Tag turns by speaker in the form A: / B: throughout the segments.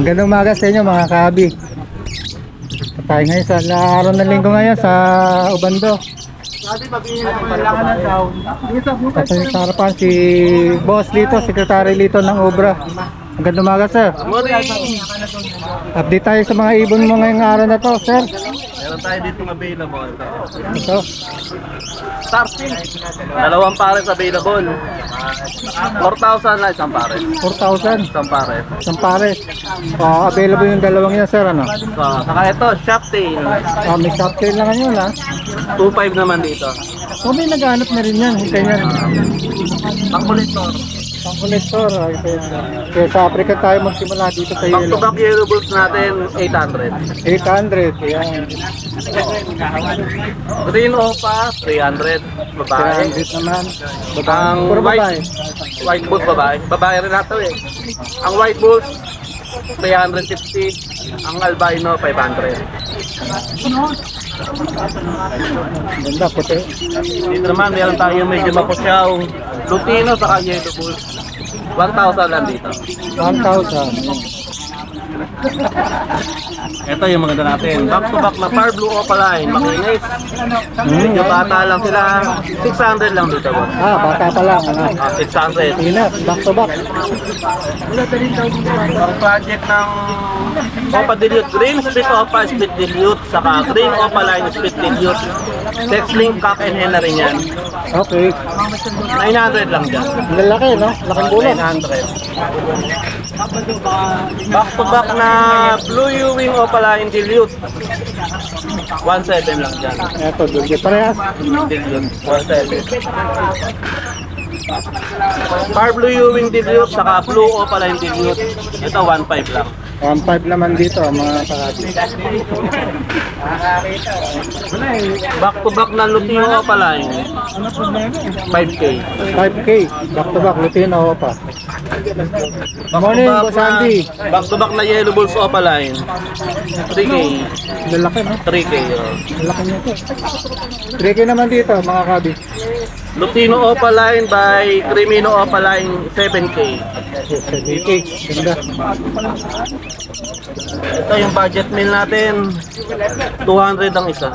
A: Magandang umaga sa inyo mga kabi. Tayo ngayon sa araw ng linggo ngayon sa Obando. At sa harapan si Boss Lito, Secretary Lito ng Obra. Magandang umaga sir. Update tayo sa mga ibon mo ngayong araw na to sir.
B: Meron tayo dito available.
A: Ito.
B: Starting. Dalawang pares available. 4,000 na isang pares.
A: 4,000.
B: Isang pares.
A: Isang pares. Available yung dalawang yan sir ano?
B: So, saka ito, Shoptail.
A: May cocktail lang yun ha.
B: 2,500 naman dito.
A: May naghanap na rin yan. Ganyan.
B: Pang-collector.
A: Pang collector, kaya sa Africa tayo magsimula dito sa
B: Back to
A: yellow.
B: back yellow bulls natin, 800.
A: 800, yan.
B: Green Opa, 300. Babae.
A: 300 naman.
B: Ang
A: Puro babae.
B: white bulls babae. Babae rin nato eh. Ang white bulls, 350. Ang albino, 500.
A: Ganda, puti.
B: Dito naman, meron tayo medyo mapusyaw. Lutino sa yellow bulls. 1,000 lang dito.
A: 1,000.
B: Ito yung maganda natin. Back to back na Far Blue Opaline. Makinis. Medyo bata lang sila. 600 lang dito.
A: Bata pa lang.
B: 600.
A: Ina, back to back.
B: Ang project ng Opa Dilute. Green Split Opa Split Dilute. Saka Green Opaline Split Dilute. Sex link cock and hen na rin yan.
A: Okay.
B: 900 lang dyan.
A: Ang lalaki, no? Laking bulan.
B: 900. Back to back na Blue Ewing Opaline Dilute. 1,700 lang dyan.
A: Ito, dulce. Parehas.
B: Dilute. 1,700. Far Blue Ewing Dilute. Saka Blue Opaline Dilute. Ito 1,500 lang.
A: 1,500 naman dito, mga kakati.
B: Back to back na Lutino Opaline. 5K.
A: 5K. Back to back, Lutino pa. Morning, Boss Andy.
B: Back to back na Yellow Bulls Opaline. 3K.
A: Lalaki, no?
B: 3K.
A: Lalaki niya ito. 3K naman dito, mga kabi.
B: Lutino Opaline by Crimino Opaline 7K.
A: 7K. Ganda.
B: Ito yung budget meal natin. 200 ang isa.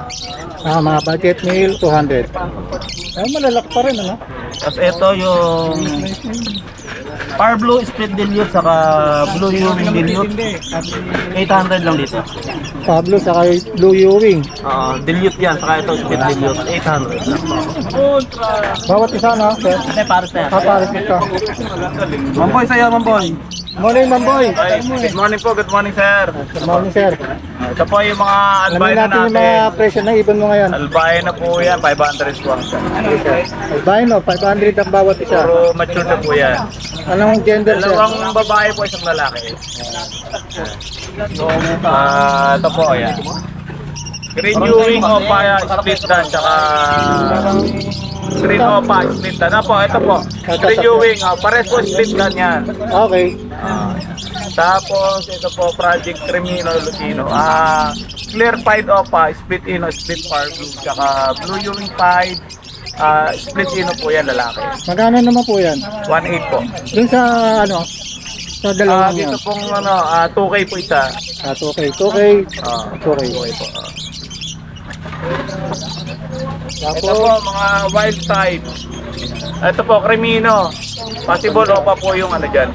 A: Mga budget meal, 200. Malalaki pa rin, ano?
B: Tapos ito yung Far Blue Split Dilute saka Blue Ewing Dilute. 800 lang dito.
A: Pablo, saka Blue Ewing.
B: Dilute yan, saka ito Split Dilute. 800 lang.
A: Bawat isa, no? Sir?
B: Ito pares na yan.
A: Pares ito.
B: Mamboy sa'yo, Mamboy.
A: Morning, Mamboy.
B: Good morning po, good morning sir.
A: Good morning, sir.
B: Ito po yung mga
A: Alamin
B: albino
A: natin yung
B: natin.
A: mga presyo ng ibon mo ngayon.
B: Albino po yan, 500 po ang isa.
A: Albino, 500 ang bawat isa.
B: Puro mature na po yan.
A: Anong gender, sir?
B: Dalawang babae po, isang lalaki. Ito po, yan. Green Ewing Opa split dan, tsaka Green Opa split dan. Ano po, ito po. Green Ewing, pares po split dan yan.
A: Okay.
B: Tapos, ito po, Project Crimino Lutino. Clear Pied Opa, split ino, split far blue. Tsaka Blue Ewing Pied, split ino po yan, lalaki.
A: Magkano naman po yan?
B: 1.8 po.
A: Dun sa, ano, sa dalawang
B: Dito
A: yan.
B: pong 2K po isa.
A: 2K. 2K. 2K.
B: 2K po.
A: Tapos,
B: Ito po, mga wild type. Ito po, Crimino. Possible Opa po yung ano dyan.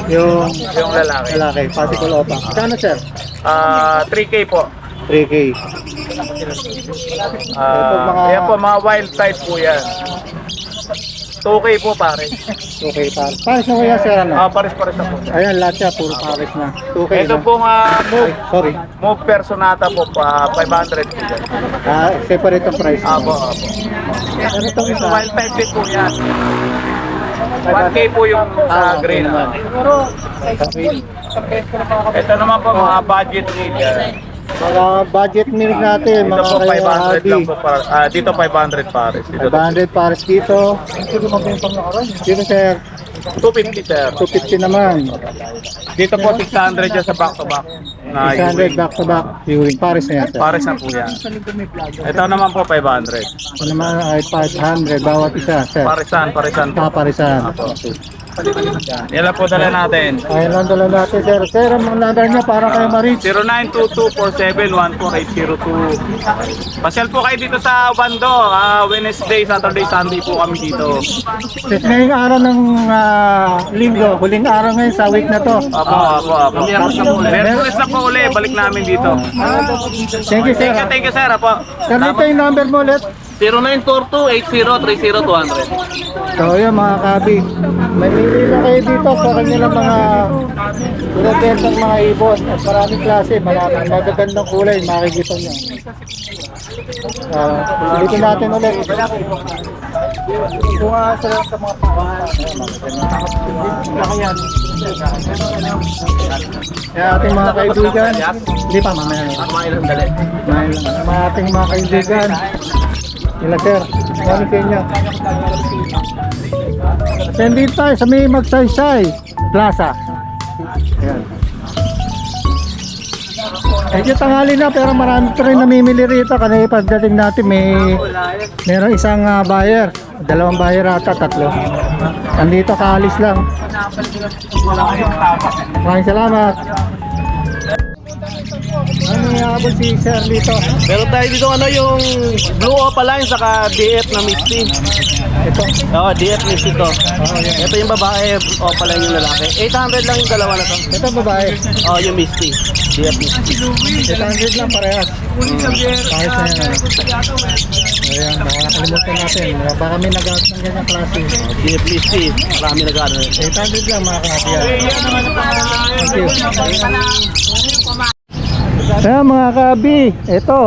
A: yung
B: Yung lalaki.
A: lalaki, possible opa. Magkano, sir?
B: 3K po.
A: 3K. Ito, mga-
B: Yan po, mga wild type po yan. 2K po pare.
A: 2K par. Pares na ko yan, sir, ano?
B: Pares-pares na po.
A: Ayan, lahat siya, puro pares na. 2K
B: Ito
A: na.
B: pong move.
A: Sorry.
B: Move Personata po, 500 po dyan.
A: Separate ang price.
B: Apo.
A: Ano itong
B: Ito
A: isa?
B: wild type din po yan. 1K po yung sa green.
A: Okay.
B: Ito naman po mga budget rate yan.
A: Mga budget meal natin,
B: Dito
A: mga
B: po 500 lang
A: hobby.
B: po dito 500 pares. Dito
A: 500 pares dito. Dito, sir.
B: 250 sir.
A: 250 naman.
B: Dito po 600 dyan sa back to back.
A: 600 back to back. Viewing. Pares na yan, sir.
B: Pares na po yan. Ito naman po 500.
A: Ito naman ay 500 bawat isa, sir.
B: Parisan po.
A: Paparisan.
B: Apo. Yan lang po dala natin.
A: Ayun lang dala natin, sir. Sir, ang mga number niya para kayo ma-reach.
B: 0922-471482. Pasyal po kayo dito sa Bando. Wednesday, Saturday, Sunday po kami dito.
A: Sir, ngayong araw ng linggo, huling araw ngayon sa week na to.
B: Apo. Merkulis na po ulit. Balik namin dito.
A: Thank you, sir.
B: Thank you, sir. Apo.
A: Sir, dito yung number mo ulit.
B: 0942-8030-200.
A: So yun mga kabi, may pili na kayo dito sa kanilang mga pinagkentang mga ibon at maraming klase, maraming magagandang kulay, makikita nyo. Ulitin natin ulit. Kung sila sa mga kaya ating mga kaibigan, hindi pa mamaya lang. Mga ating mga kaibigan, nila sir, kami sa inyo. Sendin tayo sa may Magsaysay Plaza. Ayan. Medyo tanghali na pero marami pa rin namimili rito. Kanina pagdating natin meron isang buyer. Dalawang buyer ata, tatlo. Nandito kaalis lang. Maraming salamat. Ano yung si Sir dito?
C: Meron tayo dito yung Blue Opaline saka DF na Misty.
A: Ito.
C: DF Misty to. Ito yung babae, Opaline yung lalaki. 800 lang yung dalawa na to.
A: Ito babae.
C: Yung Misty. DF Misty.
A: 800 lang parehas. Kahit na yan. Ayan, baka nakalimutan natin. Baka may nag-out ng ganyang klase.
C: DF Misty. Marami nag-ano.
A: 800 lang mga kabiyan. Thank you. Kaya mga kabi, ito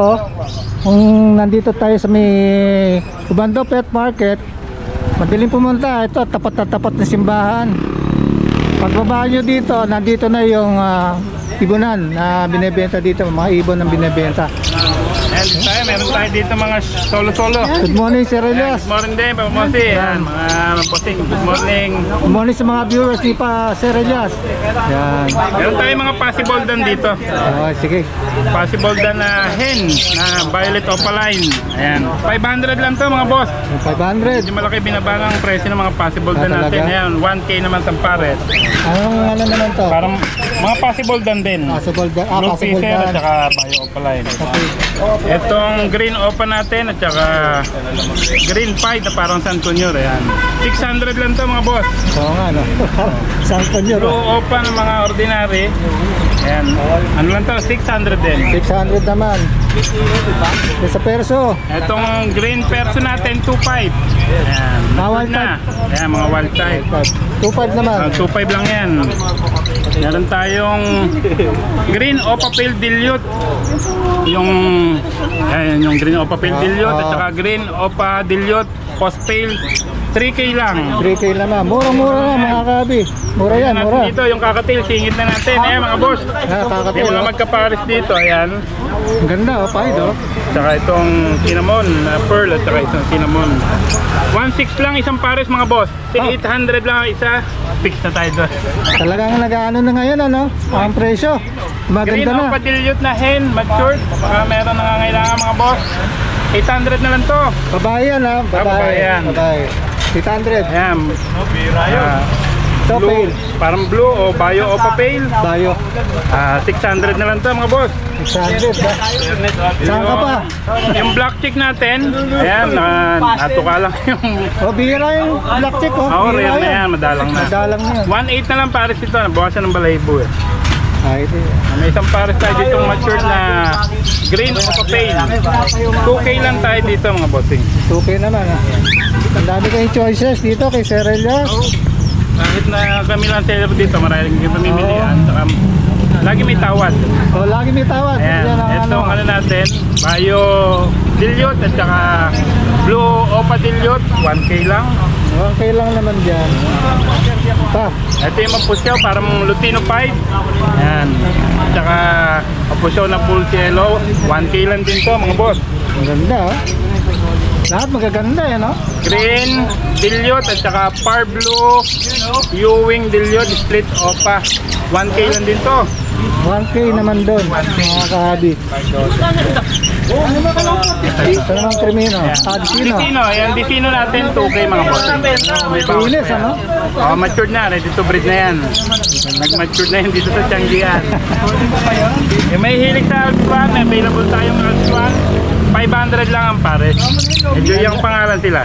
A: kung nandito tayo sa may Ubando Pet Market, madaling pumunta. Ito, tapat na tapat na simbahan. Pagbaba nyo dito, nandito na yung ibonan na binebenta dito, mga ibon ang binebenta.
B: Meron tayo dito mga solo-solo.
A: Good morning, Sir Elias.
B: Good morning din, Papamosi. Yan, mga posting. Good morning.
A: Good morning sa mga viewers ni pa Sir Elias. Yan.
B: Meron tayo mga possible dan dito.
A: Sige.
B: Possible dan na hen na Violet Opaline. Ayan. 500 lang to mga boss.
A: 500.
B: Hindi malaki binaba ng presyo ng mga possible dan
A: talaga?
B: natin. Ayan, 1K naman sa pares.
A: Ano naman to?
B: Parang mga possible dan din.
A: Possible dan.
B: Blue
A: Possible
B: Fisher at
A: dan.
B: saka Bio Opaline.
A: Okay.
B: Itong green opa natin at saka green pied na parang San Antonio. Ayan. 600 lang to mga boss.
A: Oo nga, no? Sangkon nyo,
B: Blue
A: no?
B: opa ng mga ordinary. Ayan. Ano lang to? 600 din.
A: 600 naman. Sa perso.
B: Itong green perso natin 2.5. Ayan.
A: Mga wild
B: Na. Ayan, mga wild type.
A: 2.5 naman.
B: 2.5 lang yan. Meron tayong green opa pale dilute. Yung green opa pale dilute at saka green opa dilute post pale 3K lang.
A: 3K naman. Murang-mura na mga kabi. Mura yan,
B: Ayan,
A: mura.
B: dito yung kakatail, singit na natin. Ayan mga boss. May
A: Nakakatail,
B: mga
A: oh.
B: magkapares dito. Ayan.
A: Ang ganda, oh, paid, oh.
B: Tsaka itong cinnamon, pearl at saka itong cinnamon. 1.6 lang isang pares mga boss. 800 lang ang isa. Fix na tayo doon.
A: Talagang nag-ano na ngayon, ano? Ang presyo.
B: Green
A: Maganda na.
B: opa dilute na hen, matured. Baka meron nangangailangan mga boss. 800 na lang to.
A: Babae yan, ha?
B: babae yan.
A: Babae. 800.
B: Ayan.
A: So,
B: Blue,
A: pale.
B: parang blue o bio o pale.
A: Bayo.
B: 600 na lang to mga boss.
A: 600, ha? Saan ka pa?
B: Yung black chick natin, ayan, natuka lang yung...
A: O, bihira yung black chick, oh.
B: Oo,
A: Bihira
B: rare na yan, madalang na.
A: Madalang na yan.
B: 1.8 na lang pares ito, nabawasan ng balahibo eh.
A: Ito.
B: May isang pares tayo dito matured na green o pale. 2K lang tayo dito mga bossing.
A: 2K naman, ha? Ang dami kayong choices dito kay Sir Elias.
B: Kahit na kami lang seller dito, maraming pamimilian. Saka, lagi may tawad.
A: O, lagi may tawad.
B: Ayan,
A: Yan ang
B: itong ano natin, bio dilute at saka blue opa dilute, 1K lang.
A: Okay lang naman dyan. Pa.
B: Ito yung mapusyaw, parang Lutino Pied. Ayan. At saka mapusyaw na full yellow, 1K lang din to mga boss.
A: Ang ganda, oh. Lahat magaganda, eh, no?
B: Green dilute at saka par blue Ewing dilute split opa, 1K lang din to.
A: 1K naman doon, mga kahabi. Ito naman Crimino. Dicino.
D: Dicino, yan Dicino natin 2K mga boss. May bawas
A: Linis,
D: pa yan.
A: ano?
D: Oh, matured na, ready to breed na yan. Nag-matured na yan dito sa Tianggian. Yung may hilig sa Alpswan, may available tayong Alpswan. 500 lang ang pares. Medyo yung pangalan sila.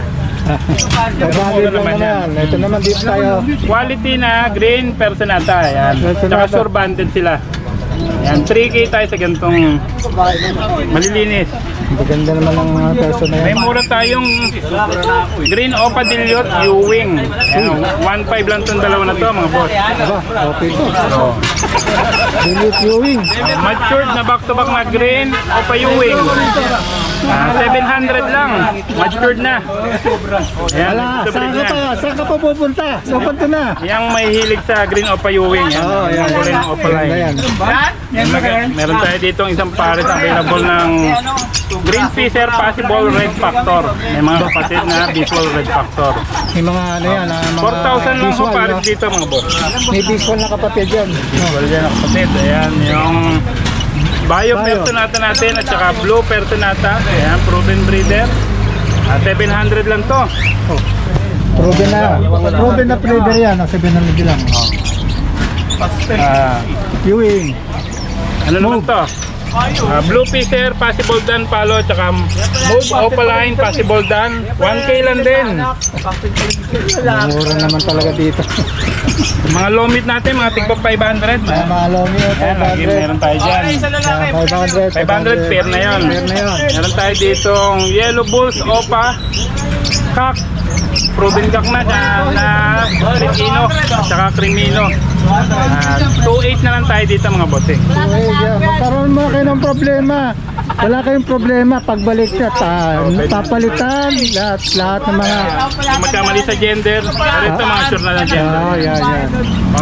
A: Nagbago naman yan. Ito naman dito tayo.
D: Quality na green personata. Yan. Tsaka
A: Personata.
D: sure banded sila. Yan, 3K tayo sa ganitong malilinis.
A: Maganda naman ang mga peso na
D: May
A: yan.
D: mura tayong green Opa Dilliot Ewing. Yan, 1.5 lang itong dalawa na to mga boss.
A: Aba, okay to. Dilute viewing.
D: Matured na back-to-back na green Opa Ewing. 700 lang. Matured na. Yan,
A: Ala,
D: ito
A: saan
D: breed
A: ka
D: niya.
A: pa? Saan ka pa pupunta? Pupunta na.
D: Yang may hilig sa green Opa Ewing. Yan,
A: Oo, yan.
D: yung green Opa
A: Ganda
D: line.
A: yan.
D: Meron tayo dito isang pares available ng Green Fisher Possible Red Factor. May mga kapatid na Visual Red Factor.
A: May mga ano yan, mga
D: 4,000 lang po
A: visual,
D: pares
A: no?
D: dito mga boss.
A: May visual na kapatid yan.
D: Visual yan ang kapatid. Ayan yung Bio Personata natin at saka Blue Personata. Ayan, proven breeder. 700 lang to.
A: Proven na flavor yan. 700 lang.
D: Ah,
A: Viewing.
D: ano naman to? Blue Fisher, Possible Dan Palo, at saka Move Opaline, Possible Dan. 1K lang din.
A: Mura naman talaga dito.
D: Mga low meat natin, mga tigpa 500.
A: Mga lomi ito.
D: Ayan, lagi meron tayo dyan.
A: 500.
D: 500 pair na yun.
A: Pair na yun.
D: Meron tayo ditong Yellow Bulls, Opa, Kak, Proven Kak na Crimino, saka Crimino. 2.8 na lang tayo dito mga bossing.
A: Magkaroon mo kayo ng problema. Wala kayong problema pagbalik na papalitan lahat ng mga
D: Kung magkamali sa gender, pero ito mga sure na ng gender.
A: yan.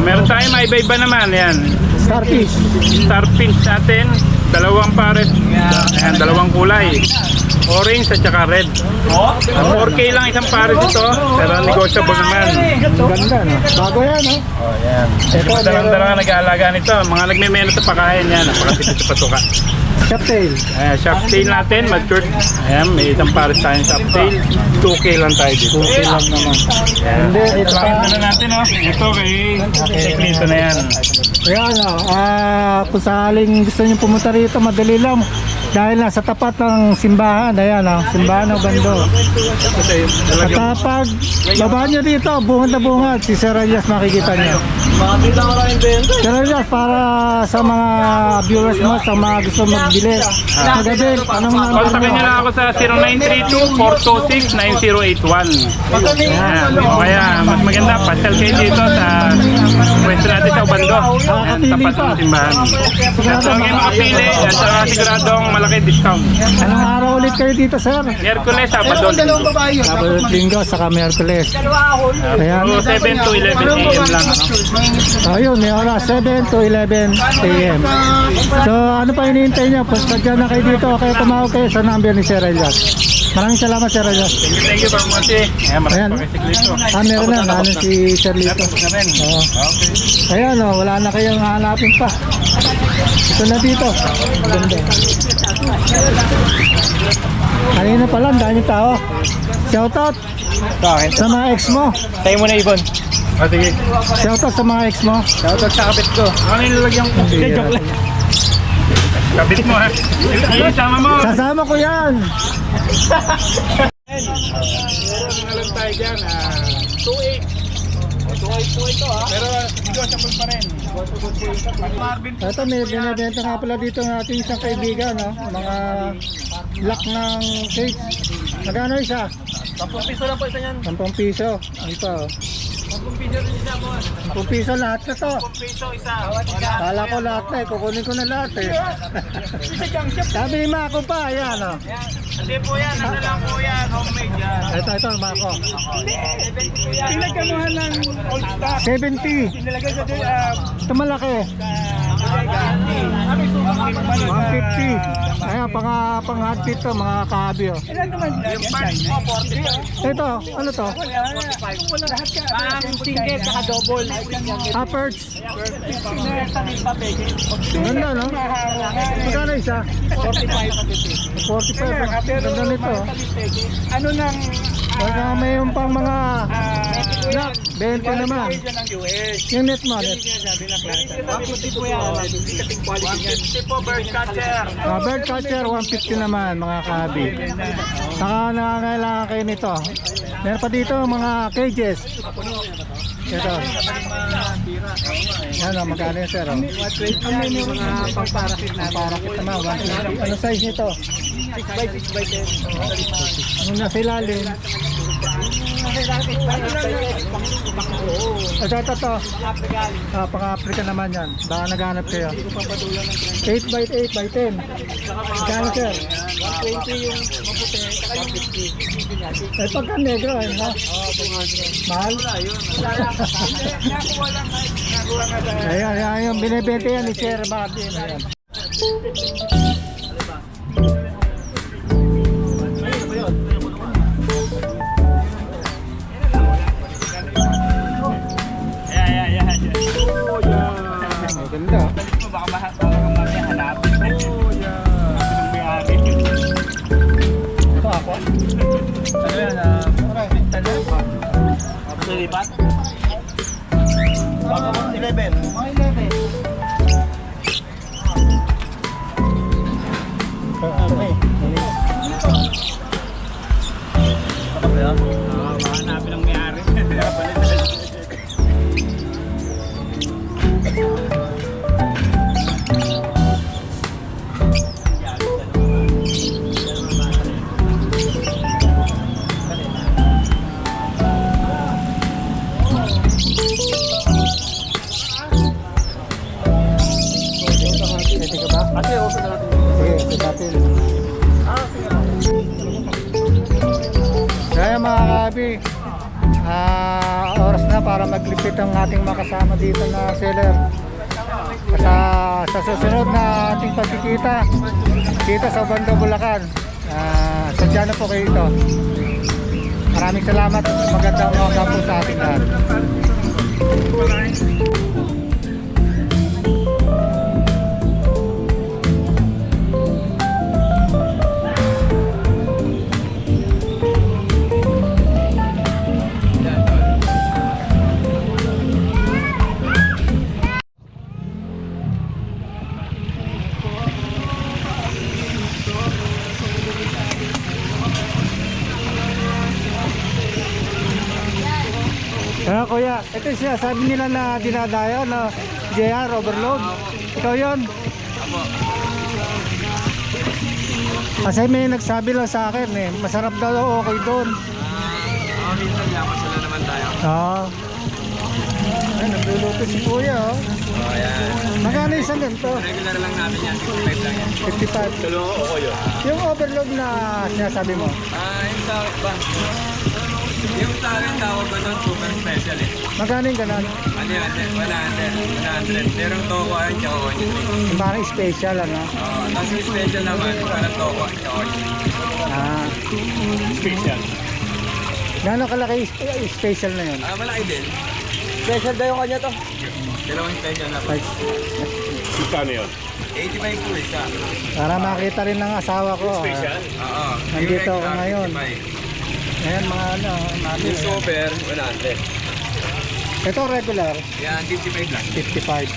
D: Meron tayo may iba-iba naman. Yan.
A: Starfish.
D: Starfinch natin, dalawang pares. Ayan, dalawang kulay. Orange at saka red. 4K lang isang pares ito, pero negotiable naman.
A: Ang ganda, no? Bago yan, no?
D: Oh, yan. Ito, dalang-dalang nag-aalaga nito. Mga nagme-meno sa pakain yan. Napakatipid sa patuka.
A: Chaptail.
D: Ayan, shark tail natin, matured. Ayan, may isang pares tayong shark tail. 2K lang tayo dito.
A: Okay lang naman.
D: Ayan.
A: Hindi, ito pa.
D: Ito na natin, oh. Ito kay Secreto na yan.
A: Ayan, kung sakaling gusto nyo pumunta rito, madali lang. Dahil nasa tapat ng simbahan. Ayan, simbahan ng Bando. At pag baba nyo dito, bungad na bungad, si Sir Elias makikita nyo. Sir Elias, para sa mga viewers mo, sa mga gusto magbili, magabi, anong number
D: Kontakin nyo
A: mo?
D: lang ako sa 0932-426-9081. Ayan. O kaya, mas maganda, pasyal kayo dito sa pwesto natin sa Ubando. Ayan, tapat ng simbahan. At huwag kayo makapili at saka siguradong malaki discount.
A: Anong araw ulit kayo dito, sir?
D: Miyerkules, Sabado, Linggo.
A: Sabado at Linggo, saka Miyerkules. Ayan.
D: So, 7 to 11 AM lang. Ano?
A: Ayun, may oras, 7 to 11 a.m. So, ano pa hinihintay nyo? Pagka na kayo dito, kaya tumawag kayo sa number ni Sir Elias. Maraming salamat, Sir Elias.
D: Thank you very much. Ayan,
A: Ayan.
D: marami pa kayo sa
A: Meron na, ano si Sir Lito.
D: na rin.
A: Oo. Ayan, wala na kayong hahanapin pa. Ito na dito. Ganda. Kanina pa lang, dami tao. Shoutout sa mga ex mo.
C: Tayo mo na, Ibon.
D: Sige.
A: Shoutout sa mga ex mo.
C: Shoutout sa kapit ko.
D: Ano yung lalagyan ko?
A: Joke lang.
D: Kabit mo ha. Isama mo.
A: Sasama ko yan.
D: Meron na lang tayo dyan. 2.8. 2.8 ito ha. Pero negotiable pa rin.
A: Ito, may binibenta nga pala dito ng ating isang kaibigan, no? Mga lock ng cake. Magkano isa?
C: 10 piso lang po isa niyan.
A: 10 piso. Ano pa, oh?
C: 10 piso rin isa, boss.
A: 10 piso lahat na to.
C: 10 piso isa.
A: Kala ko lahat na eh. Kukunin ko na lahat eh. Sabi ni Mako pa, ayan, oh.
D: Hindi po yan. Ano lang po yan. Homemade yan.
A: Ito, Mako.
D: Pinagkanuhan ng old stock.
A: 70.
D: Nilagay sa
A: Ito malaki. 150. Ayan, pang-handpit to, mga kaabi, oh.
C: Yung parts mo, 40.
A: Ito, ano to?
C: Pang single, saka double.
A: Perch.
C: Sa Milpa Pege.
A: Ganda, no? Magkano isa?
C: 45.
A: 45. Ganda nito.
C: Ano nang
A: Baka may yung pang mga black, 20 naman.
C: ng US?
A: Yung net mo, net.
C: Sinasabi na klasa. 150 po yan. 150 po bird catcher.
A: Bird catcher, 150 naman, mga kabi. Saka nangangailangan kayo nito. Meron pa dito mga cages. Ito. Yan o, magkano yun, sir? Oh.
C: Mga pangparakit na.
A: Parakit naman, 150. Ano size nito?
C: 6x6 by 10.
A: Ano nasa ilalim? Ito to. Pang-Africa naman yan. Baka naghanap kayo. 8 by 8 by 10. Magkano, sir?
C: 120 yung maputi. Saka yung 50.
A: Eh, pagka negro, eh, no? Mahal? Ayan, ayan, yung binibenta yan ni Sir Bobby. Ayan. Maganda.
C: Baka mamaya hanapin.
A: Ito ako.
C: Ano yan? Lipat? Baka 11.
A: Okay.
C: Hanapin ang may-ari.
A: Pwede ka ba?
C: Kasi open na natin.
A: Sige, natin. Kaya mga kabi, oras na para maglipit ang ating makasama dito na seller. Sa susunod na ating pagkikita dito sa Bando, Bulacan, sadya na po kayo ito. Maraming salamat at magandang umaga po sa ating lahat. Kaya kuya, ito siya, sabi nila na dinadayo na JR overload. Ikaw yun? Kasi may nagsabi lang sa akin eh, masarap daw okay doon.
C: Minsan yaman sila naman tayo.
A: Oo. Ay, nagluluto si kuya oh.
C: Ayan.
A: Magkano isang ganito?
C: Regular lang namin yan. 55 lang yan.
A: 55.
C: Tulungan ko yun.
A: Yung overload na sinasabi mo?
C: Yung sa ba? Yung sa akin tawag ko doon super special eh.
A: Magkano yung ganon?
C: Ano yan? 100. Merong toko yan, tsaka onion ring.
A: Yung parang special ano?
C: Oo. Tapos yung special naman, parang toko, tsaka onion ring.
D: Special.
A: Gano'ng kalaki yung special na yun?
C: Malaki din. Special daw yung kanya to. Dalawang special na po.
D: Magkano yun?
C: 85 po isa.
A: Para makita rin ng asawa ko.
D: Special?
C: Oo.
A: Nandito
C: Yung
A: ako
C: regular,
A: ngayon.
C: 55.
A: Ayan mga ano, natin.
C: Yung super, 100.
A: Ito regular,
C: Yan, 55 lang.
A: 55.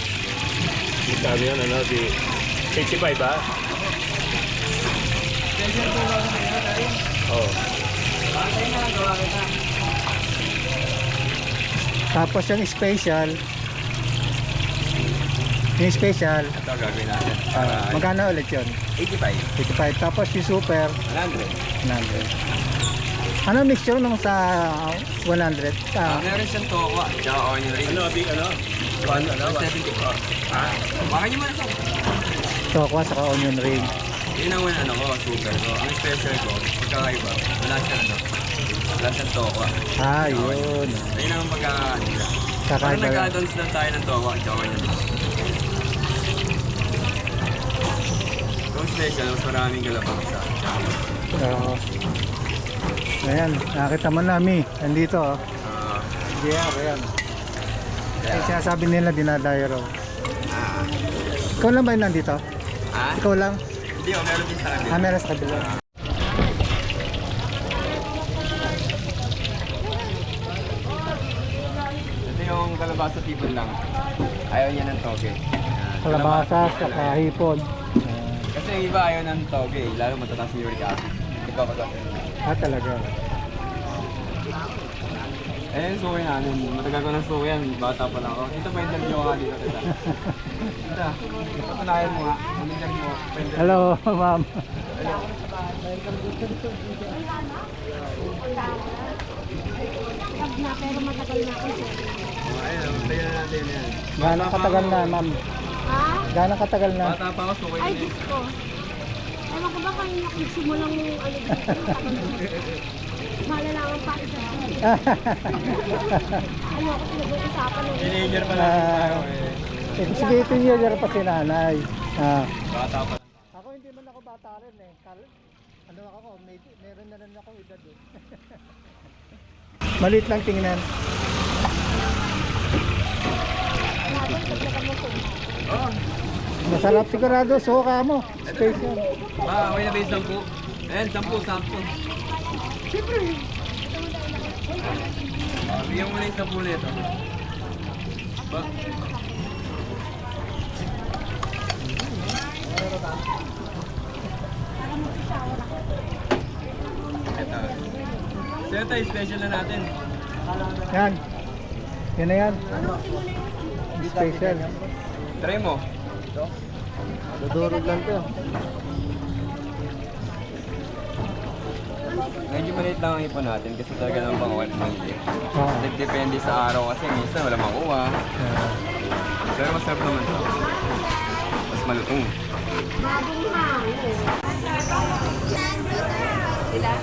D: Magkano yun? Ano? 85 ba? Oo.
A: Tapos yung special,
C: Ito gagawin natin.
A: magkano ulit yun?
C: 85.
A: 55. Tapos yung super,
C: 100.
A: 100. Ano mixture nung sa 100?
C: Meron siyang toko, tsaka onion ring.
D: Ano?
C: 170 po. Baka nyo muna ito.
A: Tokwa saka onion ring.
C: Yun ang ano ko, super ko. Ang special ko, pagkakaiba, wala siyang ano. Wala siyang toko.
A: Yun.
C: Ayun ang pagkakaiba. Parang
A: Kakaiba.
C: nag-add-ons lang tayo ng toko, tsaka onion ring.
E: Ang special, mas maraming galapang sa
A: So, ayan, nakita mo na Mi, nandito oh. Yeah, ayan. Yung sinasabi nila dinadayo raw. Ikaw lang ba yung nandito? Ikaw lang?
E: Hindi, meron din sa kanila.
A: Meron sa kabila.
E: Ito yung kalabasa tipon lang. Ayaw niya ng toge.
A: Kalabasa, saka hipon.
E: Kasi yung iba ayaw ng toge, lalo matataas yung uric acid. Ikaw ka
A: Talaga.
E: Eh, suki namin. Matagal ko ng suki yan. Bata pa lang ako. Ito pa interview ka dito, tita. Tita, patunayan mo ha. Interview ko.
A: Hello, ma'am.
F: Pero matagal na ako sir.
E: Ayun, tayo na natin yan.
A: Gaano katagal na, ma'am?
F: Ha?
A: Gaano katagal na?
E: Bata pa ako, suki
F: Ay,
E: din.
F: Diyos ko. Ewan ko ba kayo nagsimulang ano dito? Malalaman pa isa. Ano ako pinag-uusapan ng
E: Teenager pa lang tayo
A: Ibig sabihin teenager pa si nanay.
E: Bata pa lang.
A: Ako hindi man ako bata rin eh. Ano ako, meron na rin ako edad eh. Maliit lang tingnan. Masarap sigurado, suka mo. Special.
E: Okay na ba yung 10? Ayan, 10. Bigyan mo na yung 10 ulit. Ba? Ito. So ito, special na natin.
A: Yan. Yan na yan. Special.
E: Try mo.
A: Dudurog lang to.
E: Medyo maliit lang ang ipon natin kasi talaga naman pang oil manghili.
A: Oo.
E: Depende sa araw kasi minsan wala makuha. Pero masarap naman ito. Mas malutong.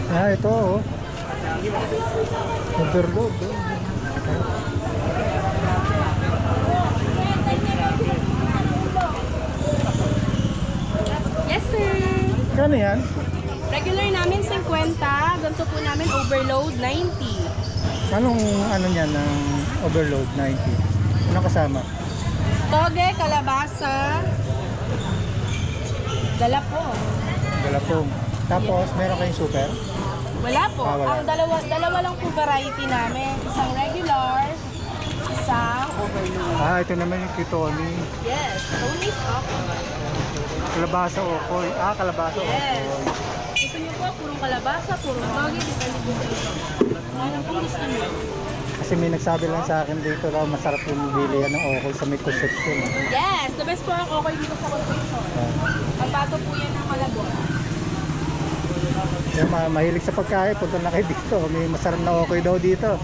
A: Ito oh. Overload.
F: Yes sir!
A: Kano yan?
F: Regular namin 50, ganito po namin overload 90.
A: Anong ano niyan ng overload 90? Ano kasama?
F: Toge, kalabasa, galapong.
A: Galapong. Tapos meron kayong super?
F: Wala po.
A: Wala.
F: Ang dalawa lang po variety namin. Isang regular, isang overload.
A: Ito naman yung kitoni.
F: Yes, Tony's Apple.
A: Kalabasa okoy. Kalabasa
F: Yes.
A: okoy.
F: Gusto niyo po, purong kalabasa, purong toge, depende po sa inyo. Ano po gusto niyo?
A: Kasi may nagsabi lang sa akin dito daw masarap yung bilihan ng okoy sa may conception.
F: Yes, the best po ang okay dito sa Concepcion. Magbato po yan ng Malabon.
A: Kaya mahilig sa pagkain, punta na kayo dito. May masarap na okoy daw dito.